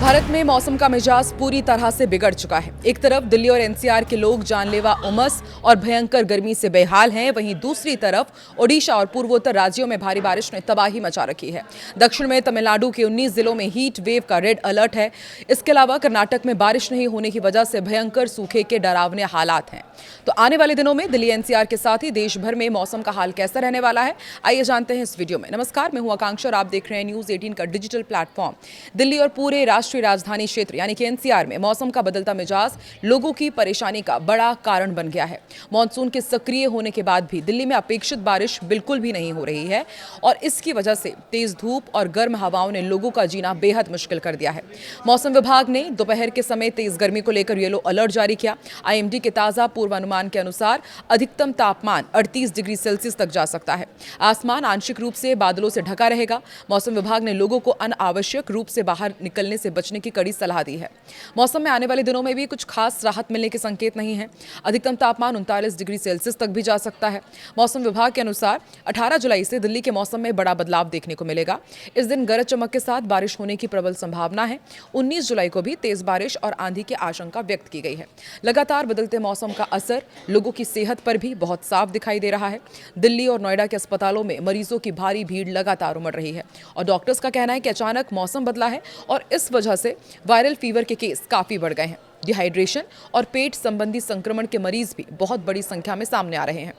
भारत में मौसम का मिजाज पूरी तरह से बिगड़ चुका है। एक तरफ दिल्ली और एनसीआर के लोग जानलेवा उमस और भयंकर गर्मी से बेहाल हैं, वहीं दूसरी तरफ ओडिशा और पूर्वोत्तर राज्यों में भारी बारिश ने तबाही मचा रखी है। दक्षिण में तमिलनाडु के 19 जिलों में हीट वेव का रेड अलर्ट है। इसके अलावा कर्नाटक में बारिश नहीं होने की वजह से भयंकर सूखे के डरावने हालात हैं। तो आने वाले दिनों में दिल्ली एनसीआर के साथ ही देश भर में मौसम का हाल कैसा रहने वाला है, आइए जानते हैं इस वीडियो में। नमस्कार, मैं हूं आकांक्षा और आप देख रहे हैं न्यूज 18 का डिजिटल प्लेटफॉर्म। दिल्ली और पूरे राष्ट्रीय राजधानी क्षेत्र यानी कि एनसीआर में मौसम का बदलता मिजाज लोगों की परेशानी का बड़ा कारण बन गया है। मॉनसून के सक्रिय होने के बाद भी दिल्ली में अपेक्षित बारिश बिल्कुल भी नहीं हो रही है और इसकी वजह से तेज धूप और गर्म हवाओं ने लोगों का जीना बेहद मुश्किल कर दिया है। मौसम विभाग ने दोपहर के समय तेज गर्मी को लेकर येलो अलर्ट जारी किया। आईएमडी के ताजा पूर्वानुमान के अनुसार अधिकतम तापमान 38 डिग्री सेल्सियस तक जा सकता है। आसमान आंशिक रूप से बादलों से ढका रहेगा। मौसम विभाग ने लोगों को अनावश्यक रूप से बाहर निकलने से बचने की कड़ी सलाह दी है। मौसम में आने वाले दिनों में भी कुछ खास राहत मिलने के संकेत नहीं है। अधिकतम तापमान 39 डिग्री सेल्सियस तक भी जा सकता है। मौसम विभाग के अनुसार 18 जुलाई से दिल्ली के मौसम में बड़ा बदलाव देखने को मिलेगा। इस दिन गरज चमक के साथ बारिश होने की प्रबल संभावना है। 19 जुलाई को भी तेज बारिश और आंधी की आशंका व्यक्त की गई है। लगातार बदलते मौसम का असर लोगों की सेहत पर भी बहुत साफ दिखाई दे रहा है। दिल्ली और नोएडा के अस्पतालों में मरीजों की भारी भीड़ लगातार उमड़ रही है और डॉक्टर्स का कहना है कि अचानक मौसम बदला है और इस वजह से वायरल फीवर के केस काफी बढ़ गए हैं। डिहाइड्रेशन और पेट संबंधी संक्रमण के मरीज भी बहुत बड़ी संख्या में सामने आ रहे हैं।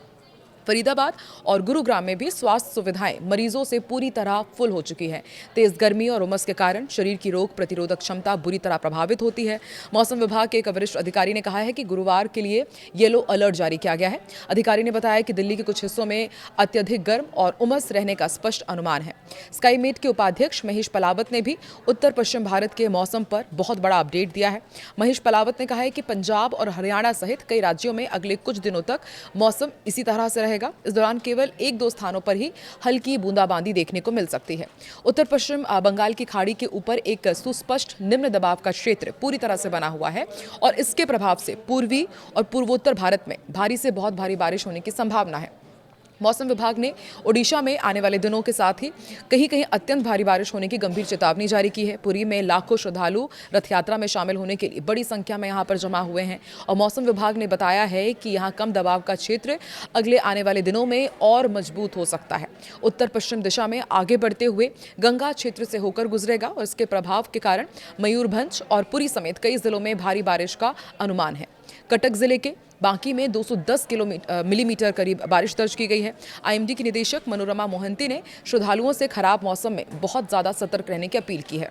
फरीदाबाद और गुरुग्राम में भी स्वास्थ्य सुविधाएं मरीजों से पूरी तरह फुल हो चुकी है। तेज गर्मी और उमस के कारण शरीर की रोग प्रतिरोधक क्षमता बुरी तरह प्रभावित होती है। मौसम विभाग के एक वरिष्ठ अधिकारी ने कहा है कि गुरुवार के लिए येलो अलर्ट जारी किया गया है। अधिकारी ने बताया कि दिल्ली के कुछ हिस्सों में अत्यधिक गर्म और उमस रहने का स्पष्ट अनुमान है। स्काईमेट के उपाध्यक्ष महेश पलावत ने भी उत्तर पश्चिम भारत के मौसम पर बहुत बड़ा अपडेट दिया है। महेश पलावत ने कहा है कि पंजाब और हरियाणा सहित कई राज्यों में अगले कुछ दिनों तक मौसम इसी तरह से रहेगा। इस दौरान केवल 1-2 स्थानों पर ही हल्की बूंदाबांदी देखने को मिल सकती है। उत्तर पश्चिम बंगाल की खाड़ी के ऊपर एक सुस्पष्ट निम्न दबाव का क्षेत्र पूरी तरह से बना हुआ है और इसके प्रभाव से पूर्वी और पूर्वोत्तर भारत में भारी से बहुत भारी बारिश होने की संभावना है। मौसम विभाग ने ओडिशा में आने वाले दिनों के साथ ही कहीं कहीं अत्यंत भारी बारिश होने की गंभीर चेतावनी जारी की है। पुरी में लाखों श्रद्धालु रथ यात्रा में शामिल होने के लिए बड़ी संख्या में यहां पर जमा हुए हैं और मौसम विभाग ने बताया है कि यहां कम दबाव का क्षेत्र अगले आने वाले दिनों में और मजबूत हो सकता है। उत्तर पश्चिम दिशा में आगे बढ़ते हुए गंगा क्षेत्र से होकर गुजरेगा और इसके प्रभाव के कारण मयूरभंज और पुरी समेत कई जिलों में भारी बारिश का अनुमान है। कटक जिले के बांकी में 210 मिलीमीटर करीब बारिश दर्ज की गई है। आईएमडी की निदेशक मनोरमा मोहंती ने श्रद्धालुओं से खराब मौसम में बहुत ज़्यादा सतर्क रहने की अपील की है।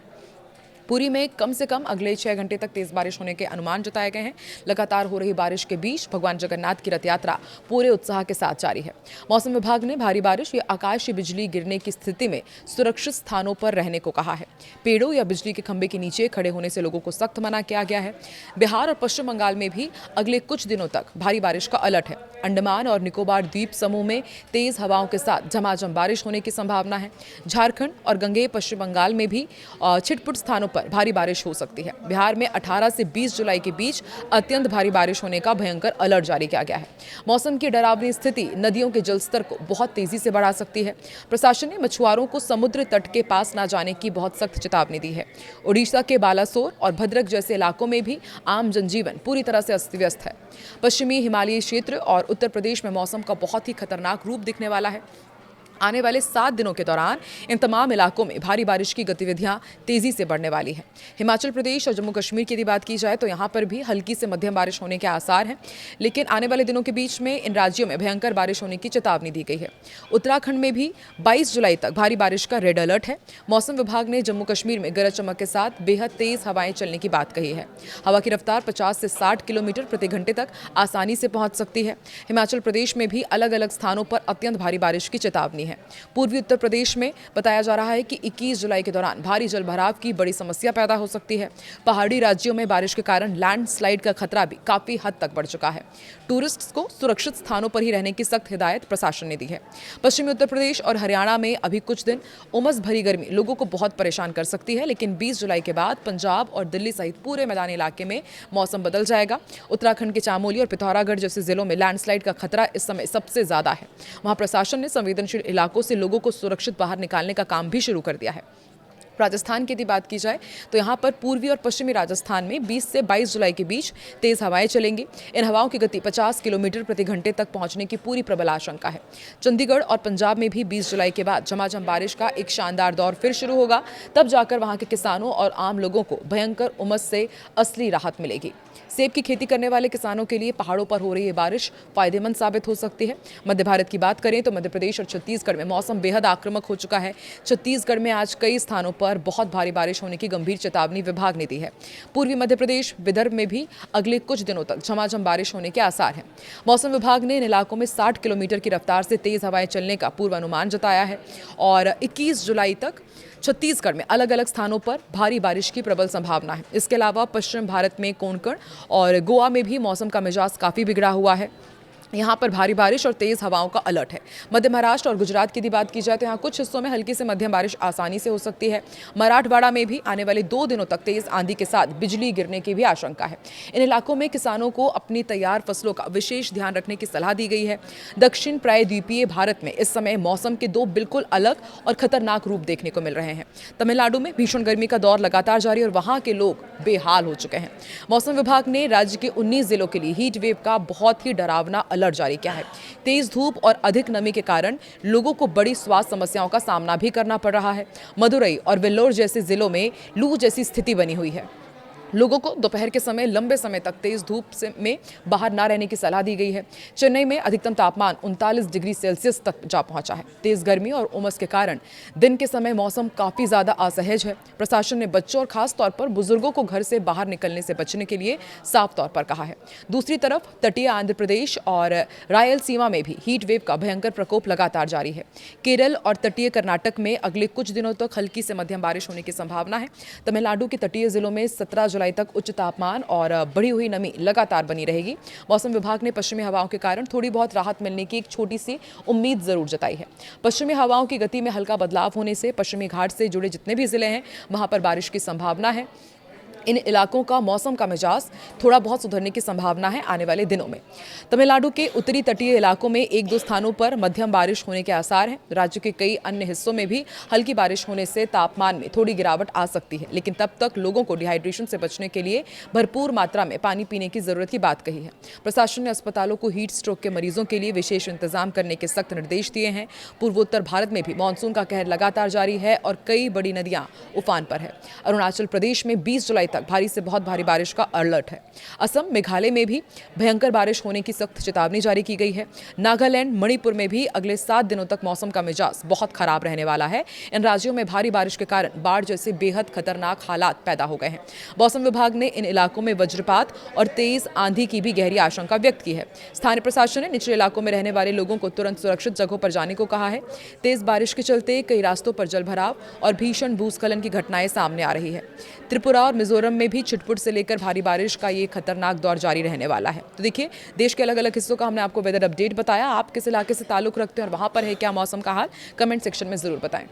पुरी में कम से कम अगले 6 घंटे तक तेज बारिश होने के अनुमान जताए गए हैं। लगातार हो रही बारिश के बीच भगवान जगन्नाथ की रथ यात्रा पूरे उत्साह के साथ जारी है। मौसम विभाग ने भारी बारिश या आकाशीय बिजली गिरने की स्थिति में सुरक्षित स्थानों पर रहने को कहा है। पेड़ों या बिजली के खंभे के नीचे खड़े होने से लोगों को सख्त मना किया गया है। बिहार और पश्चिम बंगाल में भी अगले कुछ दिनों तक भारी बारिश का अलर्ट है। अंडमान और निकोबार द्वीप समूह में तेज हवाओं के साथ झमाझम बारिश होने की संभावना है। झारखंड और गंगेय पश्चिम बंगाल में भी छिटपुट स्थानों पर भारी बारिश हो सकती है। बिहार में 18 से 20 जुलाई के बीच अत्यंत भारी बारिश होने का भयंकर अलर्ट जारी किया गया है। मौसम की डरावनी स्थिति नदियों के जलस्तर को बहुत तेजी से बढ़ा सकती है। प्रशासन ने मछुआरों को समुद्र तट के पास न जाने की बहुत सख्त चेतावनी दी है। ओडिशा के बालासोर और भद्रक जैसे इलाकों में भी आम जनजीवन पूरी तरह से अस्त व्यस्त है। पश्चिमी हिमालयी क्षेत्र और उत्तर प्रदेश में मौसम का बहुत ही खतरनाक रूप दिखने वाला है। आने वाले 7 दिनों के दौरान इन तमाम इलाकों में भारी बारिश की गतिविधियां तेजी से बढ़ने वाली है। हिमाचल प्रदेश और जम्मू कश्मीर की यदि बात की जाए तो यहां पर भी हल्की से मध्यम बारिश होने के आसार हैं, लेकिन आने वाले दिनों के बीच में इन राज्यों में भयंकर बारिश होने की चेतावनी दी गई है। उत्तराखंड में भी 22 जुलाई तक भारी बारिश का रेड अलर्ट है। मौसम विभाग ने जम्मू कश्मीर में गरज चमक के साथ बेहद तेज हवाएं चलने की बात कही है। हवा की रफ्तार 50 से 60 किलोमीटर प्रति घंटे तक आसानी से पहुंच सकती है। हिमाचल प्रदेश में भी अलग अलग स्थानों पर अत्यंत भारी बारिश की चेतावनी है। पूर्वी उत्तर प्रदेश में बताया जा रहा है कि 21 जुलाई के दौरान भारी जलभराव की बड़ी समस्या पैदा हो सकती है। पहाड़ी राज्यों में बारिश के कारण लैंडस्लाइड का खतरा भी काफी हद तक बढ़ चुका है। टूरिस्ट्स को सुरक्षित स्थानों पर ही रहने की सख्त हिदायत प्रशासन ने दी है। पश्चिमी उत्तर प्रदेश और हरियाणा में अभी कुछ दिन उमस भरी गर्मी लोगों को बहुत परेशान कर सकती है, लेकिन 20 जुलाई के बाद पंजाब और दिल्ली सहित पूरे मैदानी इलाके में मौसम बदल जाएगा। उत्तराखंड के चामोली और पिथौरागढ़ जैसे जिलों में लैंडस्लाइड का खतरा इस समय सबसे ज्यादा है। वहां प्रशासन ने संवेदनशील इलाकों से लोगों को सुरक्षित बाहर निकालने का काम भी शुरू कर दिया है। राजस्थान की यदि बात की जाए तो यहाँ पर पूर्वी और पश्चिमी राजस्थान में 20 से 22 जुलाई के बीच तेज हवाएं चलेंगी। इन हवाओं की गति 50 किलोमीटर प्रति घंटे तक पहुंचने की पूरी प्रबल आशंका है। चंडीगढ़ और पंजाब में भी 20 जुलाई के बाद झमाझम बारिश का एक शानदार दौर फिर शुरू होगा। तब जाकर वहां के किसानों और आम लोगों को भयंकर उमस से असली राहत मिलेगी। सेब की खेती करने वाले किसानों के लिए पहाड़ों पर हो रही ये बारिश फायदेमंद साबित हो सकती है। मध्य भारत की बात करें तो मध्य प्रदेश और छत्तीसगढ़ में मौसम बेहद आक्रामक हो चुका है। छत्तीसगढ़ में आज कई स्थानों पर बहुत भारी बारिश होने की गंभीर चेतावनी विभाग ने दी है। पूर्वी मध्य प्रदेश, विदर्भ में भी अगले कुछ दिनों तक झमाझम बारिश होने के आसार हैं। मौसम विभाग ने इन इलाकों में 60 किलोमीटर की रफ्तार से तेज हवाएं चलने का पूर्वानुमान जताया है और 21 जुलाई तक छत्तीसगढ़ में अलग अलग स्थानों पर भारी बारिश की प्रबल संभावना है। इसके अलावा पश्चिम भारत में कोंकण और गोवा में भी मौसम का मिजाज काफी बिगड़ा हुआ है। यहाँ पर भारी बारिश और तेज हवाओं का अलर्ट है। मध्य महाराष्ट्र और गुजरात की यदि बात की जाए तो यहाँ कुछ हिस्सों में हल्की से मध्यम बारिश आसानी से हो सकती है। मराठवाड़ा में भी आने वाले 2 दिनों तक तेज आंधी के साथ बिजली गिरने की भी आशंका है। इन इलाकों में किसानों को अपनी तैयार फसलों का विशेष ध्यान रखने की सलाह दी गई है। दक्षिण प्रायद्वीपीय भारत में इस समय मौसम के 2 बिल्कुल अलग और खतरनाक रूप देखने को मिल रहे हैं। तमिलनाडु में भीषण गर्मी का दौर लगातार जारी और वहां के लोग बेहाल हो चुके हैं। मौसम विभाग ने राज्य के 19 जिलों के लिए हीट वेव का बहुत ही डरावना अलर्ट जारी किया है। तेज धूप और अधिक नमी के कारण लोगों को बड़ी स्वास्थ्य समस्याओं का सामना भी करना पड़ रहा है। मदुरई और वेल्लोर जैसे जिलों में लू जैसी स्थिति बनी हुई है। लोगों को दोपहर के समय लंबे समय तक तेज धूप में बाहर ना रहने की सलाह दी गई है। चेन्नई में अधिकतम तापमान 39 डिग्री सेल्सियस तक जा पहुंचा है। तेज गर्मी और उमस के कारण दिन के समय मौसम काफी ज्यादा असहज है। प्रशासन ने बच्चों और खास तौर पर बुजुर्गों को घर से बाहर निकलने से बचने के लिए साफ तौर पर कहा है। दूसरी तरफ तटीय आंध्र प्रदेश और रायलसीमा में भी हीट वेव का भयंकर प्रकोप लगातार जारी है। केरल और तटीय कर्नाटक में अगले कुछ दिनों तक हल्की से मध्यम बारिश होने की संभावना है। तमिलनाडु के तटीय जिलों में 17 जुलाई तक उच्च तापमान और बढ़ी हुई नमी लगातार बनी रहेगी। मौसम विभाग ने पश्चिमी हवाओं के कारण थोड़ी बहुत राहत मिलने की एक छोटी सी उम्मीद जरूर जताई है। पश्चिमी हवाओं की गति में हल्का बदलाव होने से पश्चिमी घाट से जुड़े जितने भी जिले हैं वहां पर बारिश की संभावना है। इन इलाकों का मौसम का मिजाज थोड़ा बहुत सुधरने की संभावना है आने वाले दिनों में। तमिलनाडु के उत्तरी तटीय इलाकों में 1-2 स्थानों पर मध्यम बारिश होने के आसार हैं। राज्य के कई अन्य हिस्सों में भी हल्की बारिश होने से तापमान में थोड़ी गिरावट आ सकती है, लेकिन तब तक लोगों को डिहाइड्रेशन से बचने के लिए भरपूर मात्रा में पानी पीने की जरूरत की बात कही है। प्रशासन ने अस्पतालों को हीट स्ट्रोक के मरीजों के लिए विशेष इंतजाम करने के सख्त निर्देश दिए हैं। पूर्वोत्तर भारत में भी मानसून का कहर लगातार जारी है और कई बड़ी नदियां उफान पर है। अरुणाचल प्रदेश में 20 जुलाई तक भारी से बहुत भारी बारिश का अलर्ट है। असम, मेघालय में भी भयंकर बारिश होने की सख्त चेतावनी जारी की गई है। नागालैंड, मणिपुर में भी अगले 7 दिनों तक मौसम का मिजाज बहुत खराब रहने वाला है। इन राज्यों में भारी बारिश के कारण बाढ़ जैसे बेहद खतरनाक हालात पैदा हो गए हैं। मौसम विभाग ने इन इलाकों में वज्रपात और तेज आंधी की भी गहरी आशंका व्यक्त की है। स्थानीय प्रशासन ने निचले इलाकों में रहने वाले लोगों को तुरंत सुरक्षित जगहों पर जाने को कहा है। तेज बारिश के चलते कई रास्तों पर जलभराव और भीषण भूस्खलन की घटनाएं सामने आ रही है। त्रिपुरा और मिजोरम में भी छिटपुट से लेकर भारी बारिश का ये खतरनाक दौर जारी रहने वाला है। तो देखिए, देश के अलग अलग हिस्सों का हमने आपको वेदर अपडेट बताया। आप किस इलाके से ताल्लुक रखते हैं और वहां पर है क्या मौसम का हाल, कमेंट सेक्शन में जरूर बताएं।